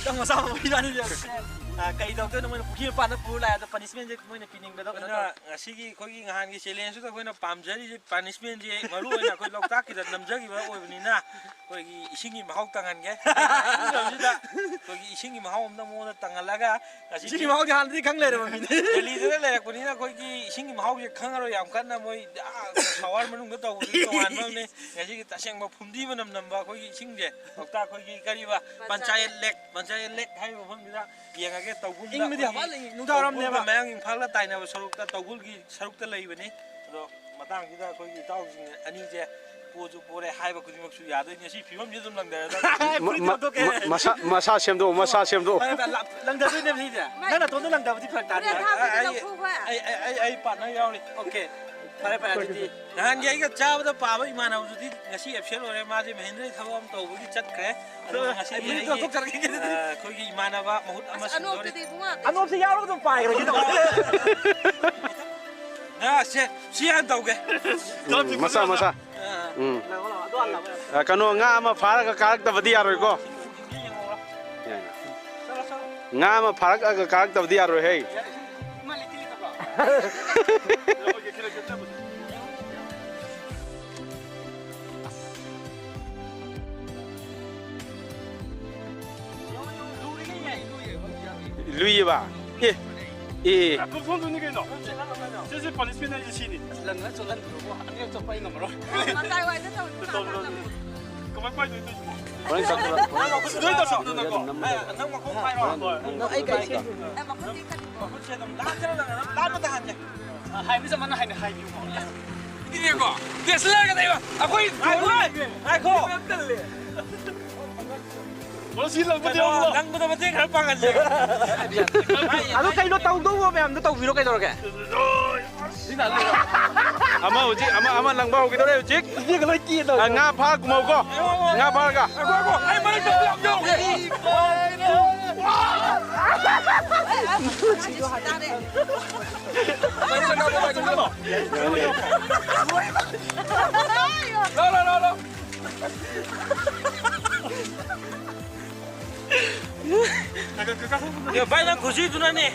ต้องมาซ้อมพี่ด้วยนี่ไก่ดอกตัวนึงมันขี้ปานนักปูลายแต่ punishment จะมันปีนึงไปแล้วนะสิ่งที่คนที่งานที่เชลเลนจ์สุดคนน่ะปามเจอที่ punishment ที่มารู้นะคนเราตักที่จะนำเจอที่ว่าโอ้ยวันนี้นะคนที่สิ่งที่มาเขาตั้งกันแกคนที่สิ่งที่มาเขาตั้งโมตั้งกันแล้วก็สิ่งที่มาเขาจะหันที่ข้างเลยนะมันเดลี่ตัวแรกคนนี้นะคนที่สิ่งที่มาเขาจะข้างเราอย่างกันนะมวยชาวมันนุ่งก็ตัวอันนั้นเนี่ยสิ่งที่ตัดเชียงมาพุ่มที่มันนำว่าคนที่สิ่งเดียเราตักคนที่กันว่าปัญจัยเล็กให้มาพุ่มนี่ละยังไงก็ตัวบุญอิงไม่ได้ว่านุ่งเท้ารำเนี่ยแม่ยังพักแล้วตายนะสรุปตัวบุญกี่สรุปตัวเลยวันนี้เรามาตั้งที่ตัวคนที่เต้าจริงอันนี้จะปูจูปูได้ให้แบบคุณมักสุยาด้วยเนี่ยสิพี่ผมยืดตรงหลังเดินมาซาเชมดูมาซาเชมดูหลังเดินด้วยเนี่ยพี่เนี่ยนั่นแหละตัวนั้นหลังเดินที่ผลักดันไอ้ปัดนั่นยาวเลยโอเคไปดีนะฮะยังก็เจ้าตัวป่าว่าอีมานาอุดที่งั้นสิเอฟเชลอะไรมาที่มหินได้ทำว่าตัวบุญจัดแค่งั้นสิมีตัวทุกจัดแค่คนที่อีมานาว่ามุดอามาสุดเลยอันนู้นสิยาวเราต้องไปเลยที่ตัวนะเสียอันตัวแกมาซากันว่าง่ามาพาร์กการ์ดตัวดีอะไรก็ง่ามาพาร์กการ์ดตัวดีอะไรเฮ้ยลุยบ่า不放在那个呢，这是把你变成一起的。冷了走冷路，你要走快一点嘛咯。咁咪快对对嘛。我哋走啦。對到什麼那個？能我講快咯。哎，計先。我車咁拉咗啦，拉咗得閒嘅。係咩什麼呢？係標喎。呢個，這是那個地方。阿輝，阿哥。我先冷不掉咯，冷不到咪即係幫人哋。啊，都計到鬥到喎，咩唔都鬥魚都計到嘅。先嗱呢個。阿媽好似阿媽冷包幾多咧？好似呢個都見到。啱拍冇個，啱拍㗎。哎，咪你做唔用嘅。哇！攞。Ya baina kusi tu nani,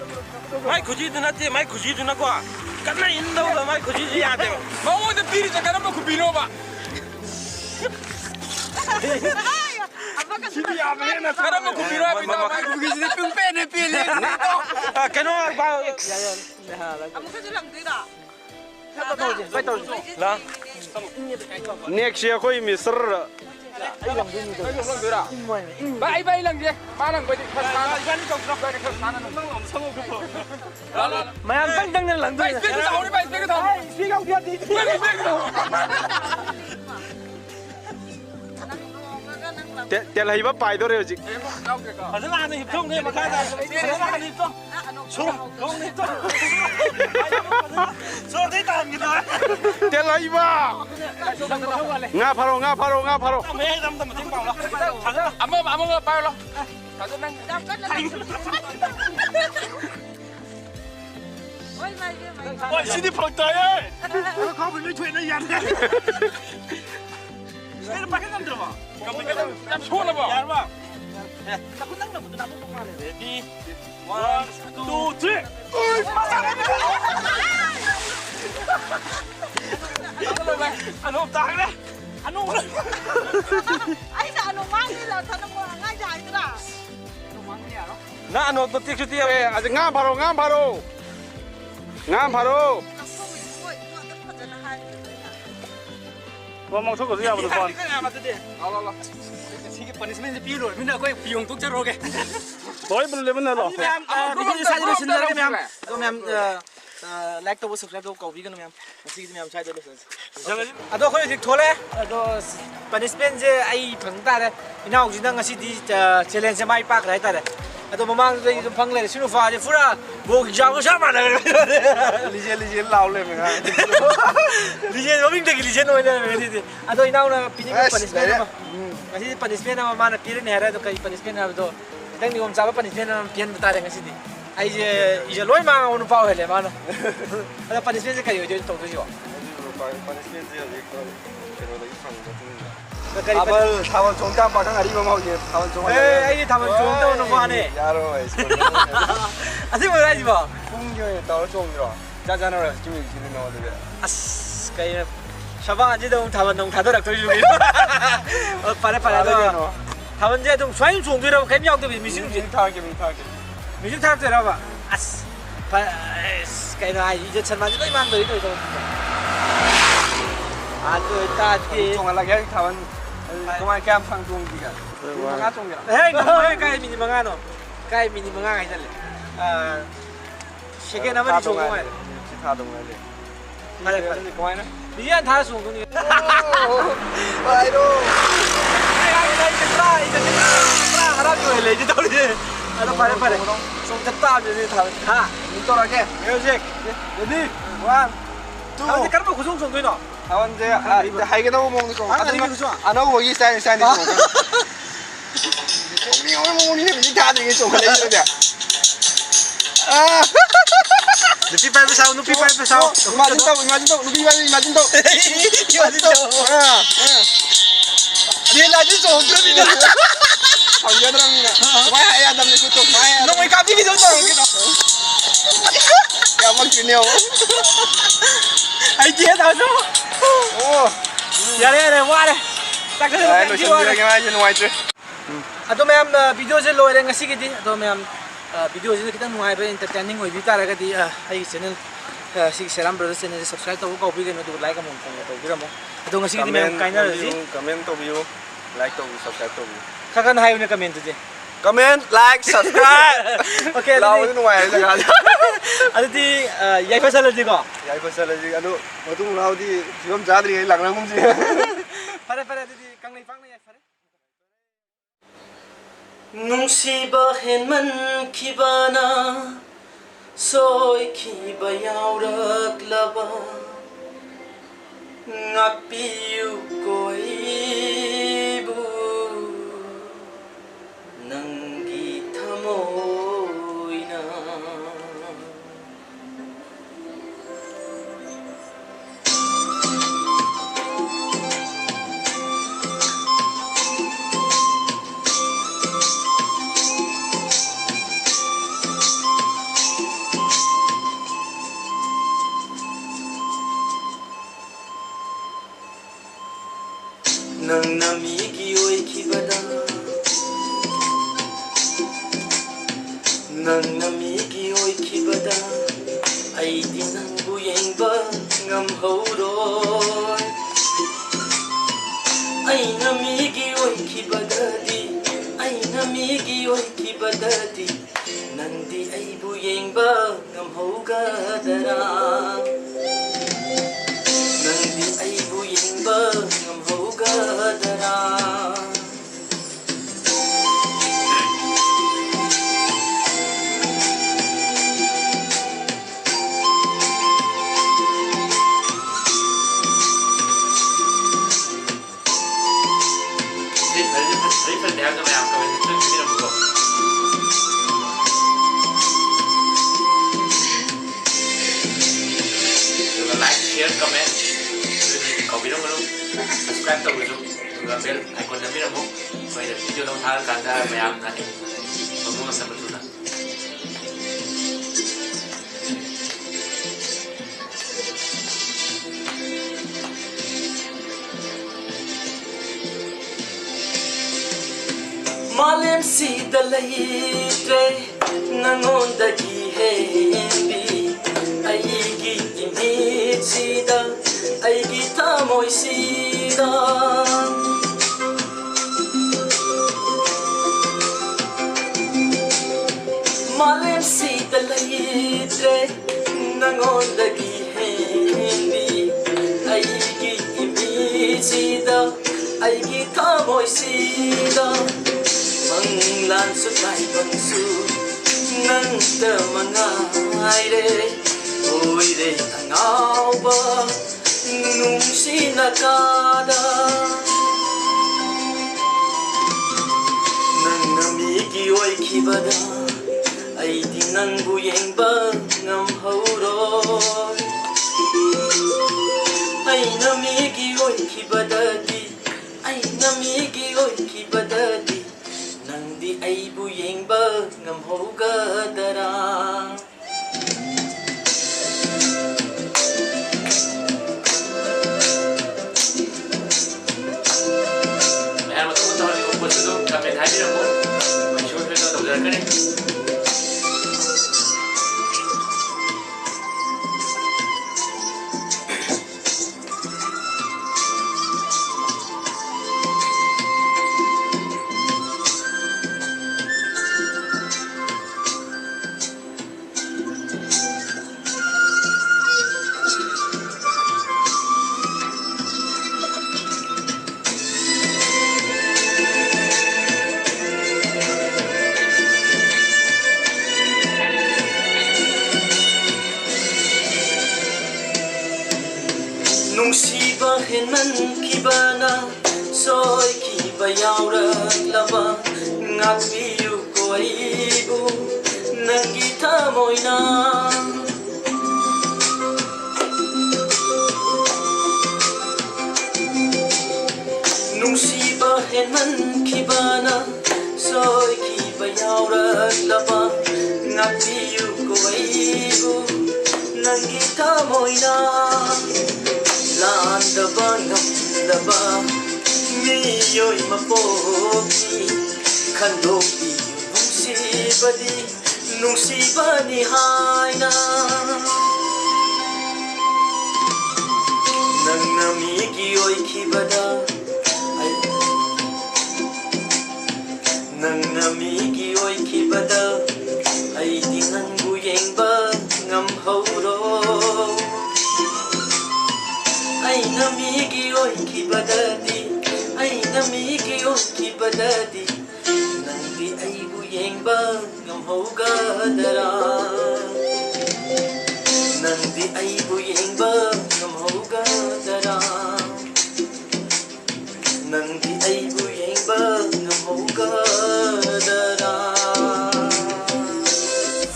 mai kusi tu nanti, mai kusi tu nak apa? Karena Indo lah mai kusi tu ada. Mau ada pilih cakap apa kubiro ba? Sini apa ni nak? Karena mau kubiro apa? Mai kusi tu pun ni pilih. Kenapa bau? Kamu kerja lang tu dah. Lah. Next year kau Mister. Bay lang je, parang bay khasana. Iban ko drop bay khasana. Mayam tang lang bay. Bay ko tahu ni bay ko tahu. Bay ko dia di. Bay ko. Tel hai ba pai do re ji. Asal ni hip thong ni makan dah. Asal ni hip thong. Thong ni thong. So dia tahan gitu. Tel hai ba. Nga pharo. Mấy năm tầm tiếng bảo lo. Amo bao lo. Thằng tôi đang. Ôi, xin đi phật trời ơi. Nó không bị chuyện nó dằn. Cái nó bắt cái năm được mà. Cầm cái năm suốt là bảo. Dạ đúng không? Nè, ta cũng nắng được một năm không ăn này. Đi. 1, 2, 3. Ôi, anh ôm tàng đấy. Anh ôm đấy. Anh sợ nó mang đi là thật nó ngay dài chứ nào. Nah, anh ôm tiệc tiệc. Aja ngam pharo. Ngomong thuốc của riêng một con. Lo. Cái punishment sẽ pi rồi, mình đã quay piong thuốc cho rồi kìa. Nói bên này rồi. Bây giờ sai rồi xin lỗi em. Em like tôi subscribe tôi cầu vegan em. Xin em sai rồi. À tôi khơi dịch thôi đấy. Tôi punishment sẽ ai phẳng ta đấy. Nào chúng ta ngày đi challenge mai park đấy ta đấy. Tôi mang đây tôi phăng lên xin pha chứ phura bộ giang có sao mà này. Lige lao lên mình ha. Lige nó mình được lige nói này mình đi. À tôi nào là punishment mà. Ngày punishment nào mà nó pirin này rồi tôi punishment nào tôi. Đang đi om sao punishment nào pirin bता रहे ngày đi. Ai giờ lối mà ông bảo hết mà nó. Ada punishment cái gì tôi tôi chứ. Punishment gì vậy? Cái đó đấy phẳng 타번 종장 바탕 아리고 먹게 타번 종. 에이 타번 종 떠오는 거 하네. 야로. 아직 뭐라 하지 마. 풍경에 떠올 종이라. 짜잔하라 지금 지는 거거든. 아스 kayak siapa aja dong tawan thado dak tôi juga pada tawan je dong xoay xuống tôi đâu cái nhau tôi bị mình xin 타게. mình xin tham tôi đâu mà as cái này giờ chân mà tôi mang tới tôi đâu tôi ta thì 종 알라게 타번 그만 캠 상종 기가. mga 종이라. hey ngomong kayak mini mga no kayak mini mga kayak jalan sige naman di chong ay 타동에. pada 그만이나. Diyan tha xuống tôi 아이로. harap yo le ji tao đi ano pare xuống thật tao đi thằng ha 민tor하게. music ready 1 2 근데 까르마 고송 정도 있나 타원 이제 하이게 너무 먹는 거. 아 이거 좋아 안 하고 거기 사인 종. 종이 오늘 먹으니 이 다들 이게 종 걸려 이러냐. 아. Nupi pa sao imagine to nubi imagine to dia lagi song tapi dah dia terang ni mai hai adam ni kutuk mai no mai kapi ni song gitu ya mak kinyo ai dia tahu tu oh ya le wa le tak ada ai lo chen dia ngai chen wai che ato ma'am video je loire ngasi gidi ato ma'am video je kita nuai ba entertaining oi bi tara ga di ai channel si Seram brothers channel subscribe to ko bi no like mo to bi mo ato ngasi gidi ma'am kaina ji comment to view like to subscribe to kakan hayo na comment je comment like subscribe okay lao ni nuai jaga aditi yai fasal ji ko yai fasal ji anu matung lao di jiwam jadri lang lang mum ji pare aditi kang nei pang nei yai pare nungsiba henman kibana soy kiba yauraklaba ngapiu koibu nangi thamoina nang namigi oi kibada nang namigi oi kibada ai di nang bu yengba ngam horoi ai namigi oi kibada di ai namigi oi kibada di nandi ai bu yengba ngam hoga dara nandi ai bu yengba ngam hoga dara like, share, comment, kau bilang belum subscribe to video, bell icon na bilang mo, may video lang tayo kada mayam natin, pagmunga sa betul. Malem si dalaitre nangondagi hebi aigi imit sida aigi tamoy sida Malem si dalaitre nangondagi hebi aigi imit sida aigi tamoy sida Manglan su tay bang su nang ta mangai re oi re tangau ba nung sinakada nang namigi oi kibada ai di nang buyeng ba ngam hauroi ai namigi oi kibada di ai ꯑꯣꯏꯈꯤꯕꯗꯗꯤ ꯅꯪꯗꯤ ꯑꯩꯕꯨ ꯌꯦꯡꯕ ꯉꯝꯍꯧꯒꯗꯔꯥ ꯃꯌꯥꯝ ꯑꯇꯣꯞꯄ ꯇꯧꯍꯟꯅꯤꯡꯕꯁꯨ ꯑꯗꯨꯝ ꯀꯃꯦꯟ ꯍꯥꯏꯕꯤꯔꯝꯃꯨ ꯑꯩ ꯁꯣꯏꯗꯅ ꯇꯧꯖꯔꯛꯀꯅꯤ ꯅꯨꯡꯁꯤꯕ ꯍꯦꯟꯃꯟꯈꯤꯕꯅ ꯁꯣꯏꯈꯤꯕ ꯌꯥꯎꯔꯛꯂꯕ ꯉꯥꯛꯄꯤꯌꯨꯀꯣ ꯑꯩꯕꯨ ꯅꯪꯒꯤ ꯊꯃꯣꯏꯅ ꯅꯨꯡꯁꯤꯕ ꯍꯦꯟꯃꯟꯈꯤꯕꯅ ꯁꯣꯏꯈꯤꯕ ꯌꯥꯎꯔꯛꯂꯕ ꯉꯥꯛꯄꯤꯌꯨꯀꯣ ꯑꯩꯕꯨ ꯅꯪꯒꯤ ꯊꯃꯣꯏꯅ ꯂꯥꯟꯗꯕ ꯉꯝꯗꯕ ꯃꯤꯑꯣꯏ ꯃꯄꯣꯛꯅꯤ ꯈꯟꯗꯣꯛꯄꯤꯌꯨ ꯅꯨꯡꯁꯤꯕꯗꯤ ꯅꯨꯡꯁꯤꯕꯅꯤ ꯍꯥꯏꯅ ꯅꯪꯅ ꯃꯤꯒꯤ ꯑꯣꯏꯈꯤꯕꯗ ꯅꯪꯅ ꯃꯤꯒꯤ ꯑꯣꯏꯈꯤꯕꯗ ꯑꯩꯗꯤ ꯅꯪꯕు ꯌꯦꯡꯕ ꯉꯝꯍꯧꯔꯣ ꯑꯩꯅ ꯃꯤꯒꯤ ꯑꯣꯏꯈꯤꯕꯗꯗꯤ ꯑꯩꯅ ꯃꯤꯒꯤ ꯑꯣꯏꯈꯤꯕꯗꯗꯤ ꯅꯪꯗꯤ ꯑꯩꯕꯨ ꯌꯦꯡꯕ ꯉꯝꯍꯧꯒꯗꯔꯥ ꯅꯪꯗꯤ ꯑꯩꯕꯨ ꯌꯦꯡꯕ ꯉꯝꯍꯧꯒꯗꯔꯥ ꯅꯪꯗꯤ ꯑꯩꯕꯨ ꯌꯦꯡꯕ ꯉꯝꯍꯧꯒꯗꯔꯥ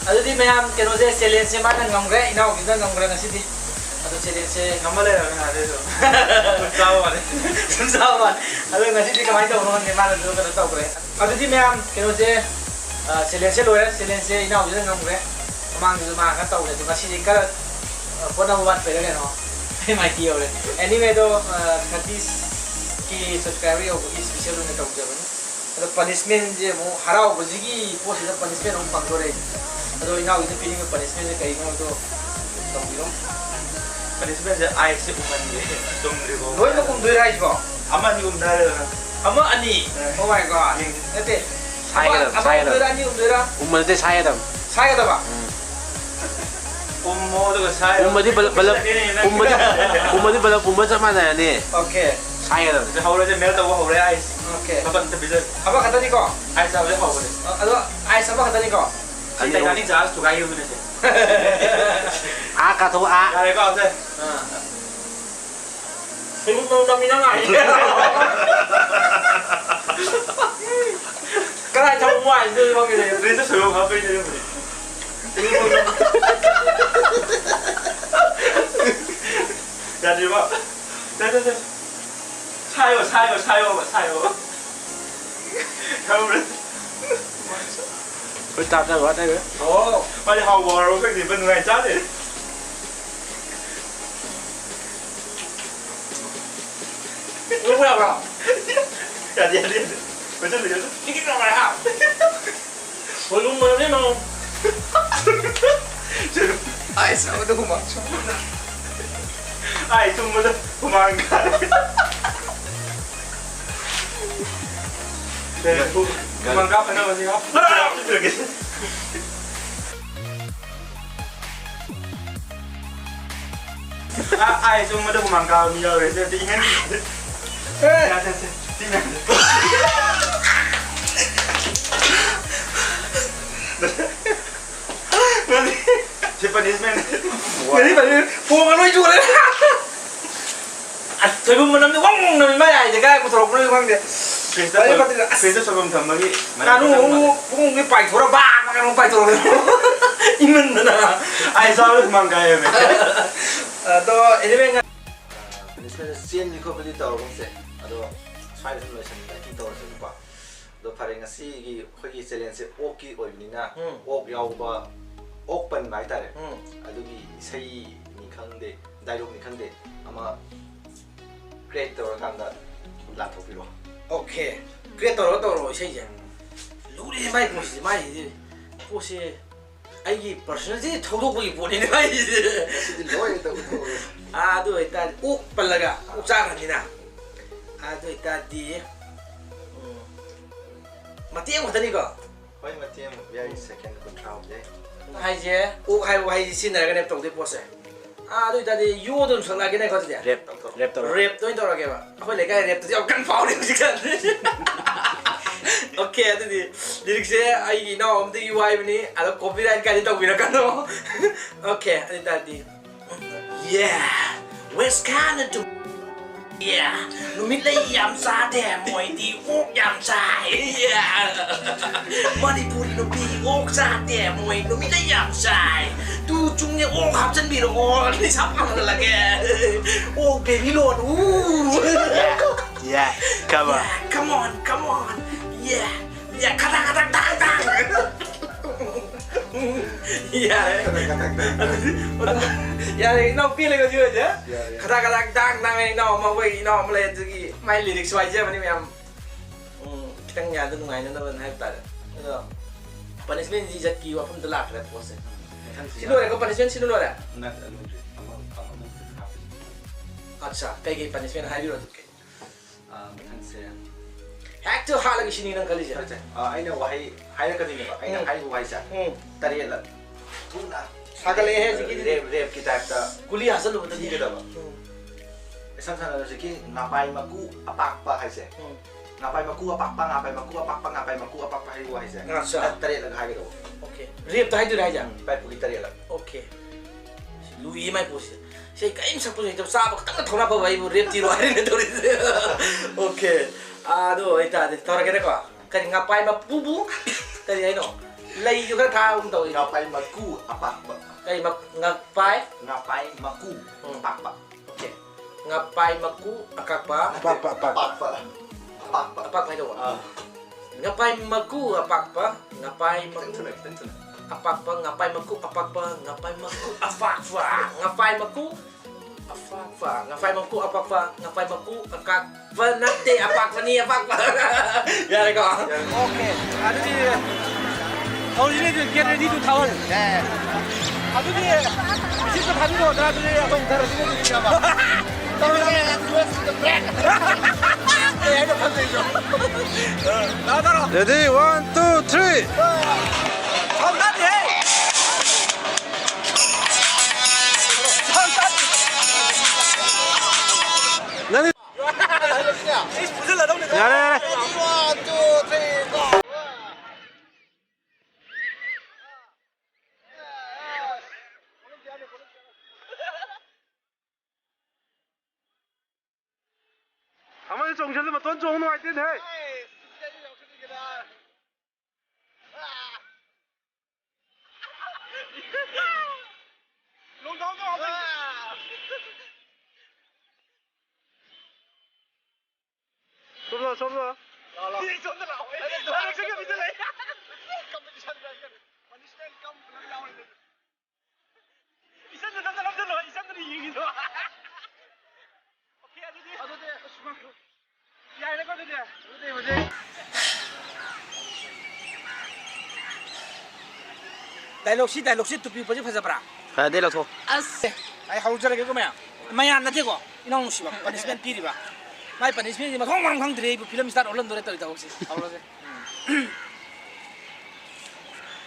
ꯑꯗꯨꯗꯤ ꯃꯌꯥꯝ ꯀꯩꯅꯣꯁꯦ ꯆꯦꯂꯦꯟꯖꯁꯦ ꯃꯥꯅ ꯉꯝꯈ꯭ꯔꯦ ꯏꯅꯥꯎꯁꯤꯅ ꯉꯝꯈ꯭ꯔꯦ ꯉꯁꯤꯗꯤ ꯑꯗꯣ ꯆꯦꯂꯦꯟꯖꯁꯦ ngắm lên rồi hả đây rồi sao mà sum sao mà ꯑꯗꯣ ꯉꯁꯤꯗꯤ ꯀꯃꯥꯏꯅ ꯇꯧꯕꯅꯣ ꯈꯪꯗꯦ ꯃꯥꯅ ꯑꯗꯨ ꯀꯩꯅꯣ ꯇꯧꯈ꯭ꯔꯦ ꯑꯗꯨꯗꯤ ꯃꯌꯥꯝ ꯀꯩꯅꯣꯁꯦ ꯆꯦꯂꯦꯟꯖꯁꯦ ꯂꯣꯏꯔꯦ ꯆꯦꯂꯦꯟꯖꯁꯦ ꯏꯅꯥꯎꯁꯤꯅ ꯉꯝꯈ꯭ꯔꯦ ꯃꯃꯥꯡꯗꯁꯨ ꯃꯥ ꯈꯔ ꯇꯧꯔꯦ ꯑꯗꯣ ꯉꯁꯤꯗꯤ ꯈꯔ ꯍꯣꯠꯅꯕ ꯋꯥꯠꯄꯩꯔ ꯀꯩꯅꯣ ꯑꯩ ꯃꯥꯏꯊꯤ ꯌꯧꯔꯦ ꯑꯦꯅꯤꯋꯦꯗꯣ 30ꯀꯤ ꯁꯕꯁꯀ꯭ꯔꯥꯏꯕꯔ ꯌꯧꯕꯒꯤ ꯁ꯭ꯄꯦꯁꯤꯌꯦꯜ ꯑꯣꯏꯅ ꯇꯧꯖꯕꯅꯤ ꯑꯗꯣ ꯄꯅꯤꯁꯃꯦꯟꯁꯦ ꯑꯃꯨꯛ ꯍꯔꯥꯎꯕꯁꯤꯒꯤ ꯄꯣꯠꯁꯤꯗ ꯄꯅꯤꯁꯃꯦꯟ ꯑꯃꯨꯛ ꯐꯪꯗꯣꯔꯦ ꯑꯗꯣ ꯏꯅꯥꯎꯒꯤꯗ ꯄꯤꯅꯤꯡꯕ ꯄꯅꯤꯁꯃꯦꯟꯁꯦ ꯀꯔꯤꯅꯣꯗꯣ ꯇꯧꯕꯤꯔꯣ punishment ice umandi tumribo ꯂꯣꯏꯅ ꯎꯝꯗꯣꯏꯔ ꯍꯥꯏꯁꯤꯕꯣ amani umdare ꯑꯃ ꯑꯅꯤ ꯑꯣ ꯃꯥꯏ ꯒꯣꯗ ꯅꯠꯇꯦ ꯑꯃ ꯎꯝꯗꯣꯏꯔ ꯑꯅꯤ ꯎꯝꯗꯣꯏꯔ ꯎꯝꯕꯗꯤ ꯁꯥꯏꯒꯗꯕ ꯁꯥꯏꯒꯗꯕ ummoduga sai ꯎꯝꯕꯗꯤ ꯕꯂꯞ ꯎꯝꯕ ꯆꯞ ꯃꯥꯟꯅꯔꯅꯤ 오케이 ꯁꯥꯏꯒꯗꯕ hawraje melt tawa hawre ice 오케이 aban ta bizar 아마 간다니까 ice hawre hawre 아도 아이스 아마 간다니까 si titanic jahaz tugai yune se 아 가토 아 yare ko ase 이거 너무 남이랑 아니야 cái này trong ngoài rồi bao nhiêu đấy rinse soyo ha pe ne mune ya di ba da sayo hawre 그 답답 왔다 그래 oh 빨리 하고 와로 그 니 번 ngai cha de 이거 뭐야 뭐야 ya di bây giờ 이게 뭐야 얼른 뭐야 너 아이스 아무도 고맙죠. ai tum mo kumanga kumanga pa na kasi ha ai tum mo kumanga mi ya re de ingen ya ya tingnan si punishment cái này buông nó nuôi chuột đấy thấy bụng nó quăng nó mấy này thì cái của thằng nó quăng đi 그래서 조금 더 먹이 나는 뭐 cái bài thua nó ba mà cái nó bài thua 이면 나 ai sao 그만 가요 또 이제는 punishment ꯆꯦꯟꯕꯤ ꯈꯣꯠꯄꯗꯤ ꯇꯧꯔꯒꯨꯝꯁꯦ ꯑꯗꯣ swai da loisan da ki tor se ba do phare ngasi gi khoi challenge se ok ki oibnina ok yauba ok pan mai tare adugi sei ni khangde dialogue ni khangde ama creator kanda la thopiro okay creator ro sei je luri mai ko si 아이기 personality 토도고기 보내는 거 아니지? 아도 일단 옥 발라가 옥장합니다. 아도 일단 디 마티엠 어떠니까? 거의 마티엠 very second control 예. 하이제 옥 하이고 하이지 신나게 랩 동대 보세. 아도 일단 디 요도 성나게 내 거지. 랩도 인도라게 봐. 거기 내가 랩도 약간 파울이 지금. Okay, jadi liriknya ai no om di UI ini ada copyright kali tak bila kan no. Okay, ada tadi. Yeah, where's Canada to? Yeah, numilai yam sa de moi di ok yam sa. Yeah, Manipuri no bi ok sa de moi numilai yam sa. Tu 중에 ok 합천 비로 ok ni sapang lagi. Ok baby lord. Yeah, come on. Come on. Yeah, kata-kata tang. Yeah, no feeling of you aja. Kata-kata tang, no mau wei, no mulai jadi main lirik saja, mana yang kita nyata nungai nana pun hype tar. Punishment jijat kiwa pun telak lah puasa. Sino ada punishment sino ada? Acha, kayak punishment hari itu ke? Actor halang sini nang kali je. Aina wahai hai ka dini ba. Aina hai wahai sa. Tari la. Tuna. Sagale he siki rep kita ta. Kuli hasil lu Tadi kita ba. Esang sana siki ngapai maku apa hai se. Ngapai maku apa hai wahai se. Tari la hai kita. Okay. Rep tu hai tu dah aja. Pai puli tari la. Okay. Lu ini mai pos. Saya kaim sapu itu sabak tengah thona pa bai rep tiro hari ni tu. Okay. Aduh, itu ada. Tahu kita kok? Kan ngapain mak bubu? Tadi ayo. Lay juga tahu tahu. Ngapai maku apa? Kayak ngapai maku apa? Oke. Ngapai maku apa? Apa itu? Ngapai maku apa? Ngapai maku apa? Ngapai maku apa? Ngapai maku apa? Ngapai maku ngapai maku akak nanti apa ni apa ya kau Okay, ada di tahun ini tu get ready to tahun. Ada di situ hari tu ada di apa utara sini tu siapa? Tahun ini tu the break. Ada apa tu? Dah. Ready, 1, 2, 3. Tahun tadi. 야. 1, 2, 3, go. 가만히 정신을 못 던져 오는 할 텐데. sobra. Dialogue si tupi pa sa pra. Pwede lang to. As ay haujara ke ko maya na te ko inong si ba punishment piri ba mai punishment ma thong dire film start olan dore ta si haujara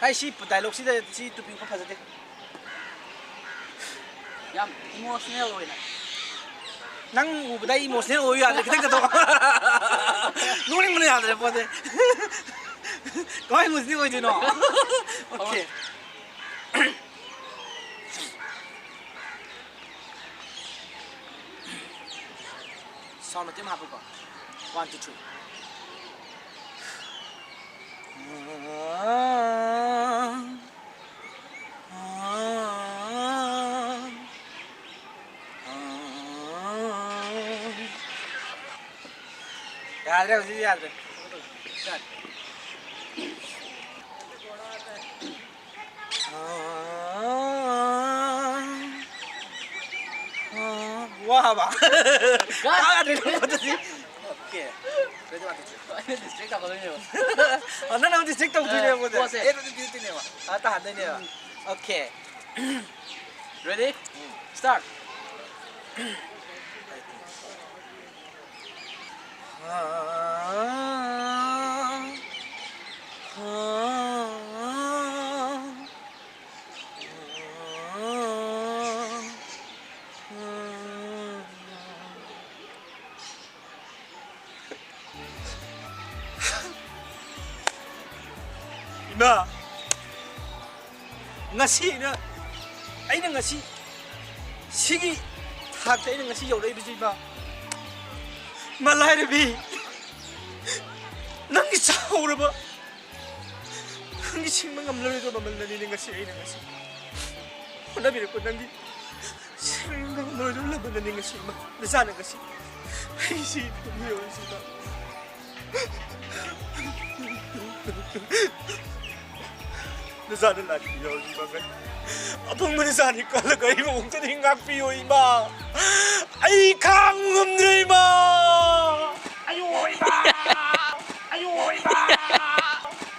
ai si dialogue si tupi ko pa te yam emotional oi na nang ubda emotional oi ya kita to nuning mun ya dre pode koi musni oi dino okay sound tim hapo ko 1 2 3 ya ꯌꯥꯗ꯭ꯔꯦ ꯍꯧꯖꯤꯛ ꯌꯥꯗ꯭ꯔꯦ 와봐 가야돼 어떡해 오케이 그래도 맞지 디스트릭 가거든요 나는 디스트릭 가거든요 근데 얘도 디스트릭이네 아따 안 되네요 오케이 ready start 나 ngasi는 아이는 ngasi 시기 탁 때는 ngasi 여러이비지 마 말라이르비 nangi sauraba nangi singmang amlorido mamalani ngasi aina ngasi onabire ko nangi singmang amlorido labanani ngasi ma nasana ngasi isi tumiyo sita nasana lagi yo iba apang manasani kalaga imo ungtani ngakpiyo iba ay kangum iba ayo iba ayo iba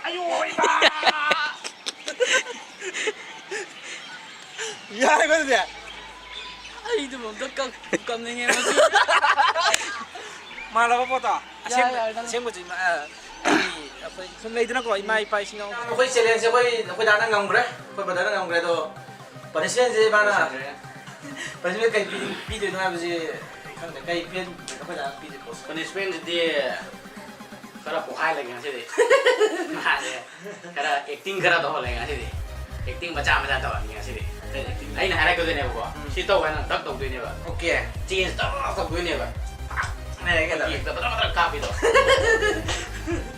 ayo iba ya 이거는 돼 아이들 먼저 깜깜내게 뭐지 말아보다 야, 야, 생모지 좀 레이드나 거 이마이 파이 신경 거기 챌린지 거기 나는 강 그래 거기 나는 강 그래도 퍼니시먼트 많아 퍼니시먼트 cái video nó làm gì không để cái phiên nó phải là video post punishment thì khara pohai lagi ngasih deh mana khara acting khara toh lagi ngasih deh acting macam toh ngasih deh ai nah hari kau ni apa si toh kan tak toh ni apa ok change toh ni apa này cái là kita betul-betul kapi toh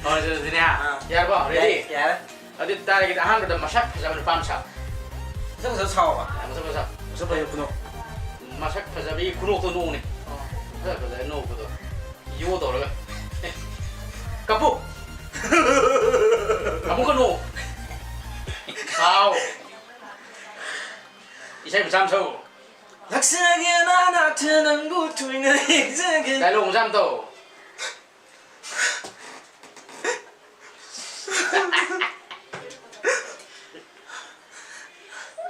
oh jadi sini ha ya apa ready ya Adi tadi kita han udah masak sampai pamsak rất là sâu à masak rất là kuno masak sampai kuno tuh nih Cái nô của tôi vô tổ rồi kapu kamu kan nô sao isai bersam sâu laksa게 나타난 고통의 이제게 đại lùng sam tổ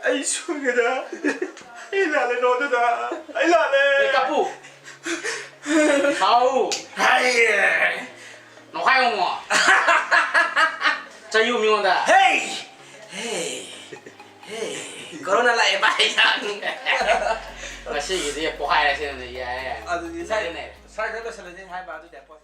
Ai sudah, ai lale no dah, ai lale. kapu sao nó hay không ạ chơi yêu mình ta hey hey hey corona lại bay sang là gì thì có hay là gì này à thì sai này sai cái đó sẽ là hai bà tôi đẹp quá